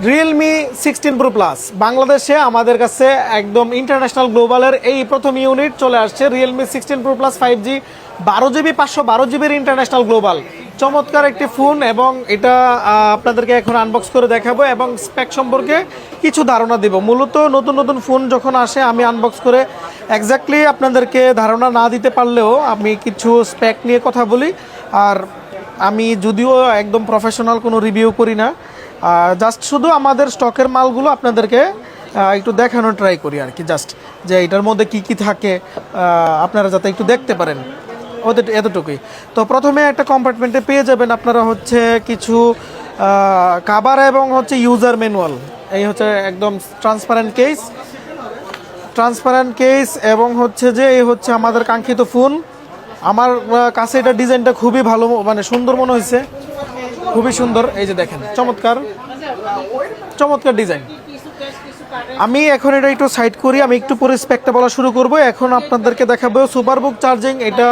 Realme 16 pro plus বাংলাদেশে আমাদের কাছে একদম ইন্টারন্যাশনাল গ্লোবালের এই প্রথম ইউনিট চলে আসছে। Realme 16 pro plus 5G 12GB 512GBর ইন্টারন্যাশনাল গ্লোবাল চমৎকার একটি ফোন, এবং এটা আপনাদেরকে এখন আনবক্স করে দেখাবো এবং স্পেক সম্পর্কে কিছু ধারণা দেব। মূলত নতুন নতুন ফোন যখন আসে আমি আনবক্স করে এক্স্যাক্টলি আপনাদেরকে ধারণা না দিতে পারলেও আমি কিছু স্পেক নিয়ে কথা বলি। আর আমি যদিও একদম প্রফেশনাল কোনো রিভিউ করি না, জাস্ট শুধু আমাদের স্টকের মালগুলো আপনাদেরকে একটু দেখানোর ট্রাই করি আর কি, জাস্ট যে এটার মধ্যে কি কি থাকে আপনারা যাতে একটু দেখতে পারেন, ওদের এতটুকুই। তো প্রথমে একটা কম্পার্টমেন্টে পেয়ে যাবেন আপনারা হচ্ছে কিছু কাভার এবং হচ্ছে ইউজার ম্যানুয়াল। এই হচ্ছে একদম ট্রান্সপারেন্ট কেস এবং হচ্ছে যে এই হচ্ছে আমাদের কাঙ্ক্ষিত ফোন। আমার কাছে এটা ডিজাইনটা খুবই ভালো, মানে সুন্দর মনে হয়েছে, খুবই সুন্দর। এই যে দেখেন, চমৎকার চমৎকার ডিজাইন। আমি এখন এটা একটু সাইড করি, আমি একটু পরে স্পেকটা বলা শুরু করব। এখন আপনাদেরকে দেখাবো সুপারবুক চার্জিং। এটা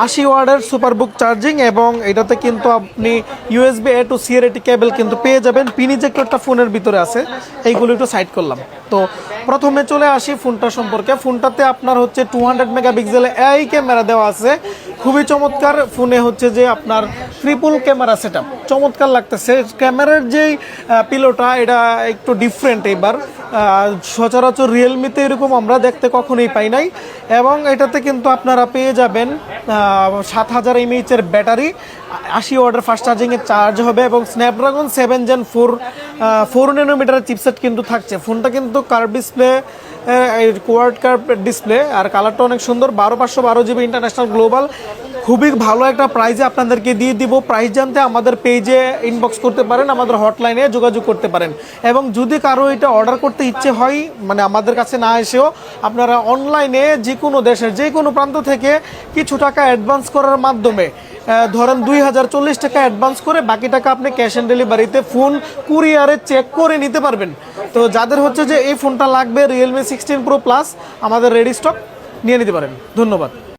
80 ওয়াটের সুপারবুক চার্জিং এবং এটাতে কিন্তু আপনি USB A to C এর একটি কেবল কিন্তু পেয়ে যাবেন। পিন ইজেক্টরটা ফোনের ভিতরে আছে, এইগুলো একটু সাইড করলাম। তো প্রথমে চলে আসি ফোনটা সম্পর্কে। ফোনটাতে আপনার হচ্ছে 200 মেগাপিক্সেল AI ক্যামেরা দেওয়া আছে, খুবই চমৎকার। ফোনে হচ্ছে যে আপনার ট্রিপল ক্যামেরা সেটআপ, চমৎকার লাগতেছে। ক্যামেরার যেই পিলোটা এটা একটু ডিফারেন্ট এবার, সচরাচর রিয়েলমিতে এরকম আমরা দেখতে কখনোই পাই নাই। এবং এটাতে কিন্তু আপনারা পেয়ে যাবেন 7000 mAh এর ব্যাটারি, 80 ওয়াটের ফাস্ট চার্জিংয়ে চার্জ হবে এবং স্ন্যাপড্রাগন 7 Gen 4 ন্যানোমিটারের চিপসেট কিন্তু থাকছে। ফোনটা কিন্তু curve display, quad curve display, আর কালারটা অনেক সুন্দর। 12512GB ইন্টারন্যাশনাল গ্লোবাল, খুবই ভালো একটা প্রাইজে আপনাদেরকে দিয়ে দিব। প্রাইস জানতে আমাদের পেজে ইনবক্স করতে পারেন, আমাদের হটলাইনে যোগাযোগ করতে পারেন। এবং যদি কারো এটা অর্ডার করতে ইচ্ছে হয়, মানে আমাদের কাছে না এসেও আপনারা অনলাইনে যে কোনো দেশের যে কোনো প্রান্ত থেকে কিছু টাকা অ্যাডভান্স করার মাধ্যমে, ধরেন 2040 টাকা অ্যাডভান্স করে বাকি টাকা আপনি ক্যাশ অন ডেলিভারিতে ফোন কুরিয়ারে চেক করে নিতে পারবেন। তো যাদের হচ্ছে যে এই ফোনটা লাগবে রিয়েলমি 16 প্রো প্লাস, আমাদের রেডি স্টক নিয়ে নিতে পারেন। ধন্যবাদ।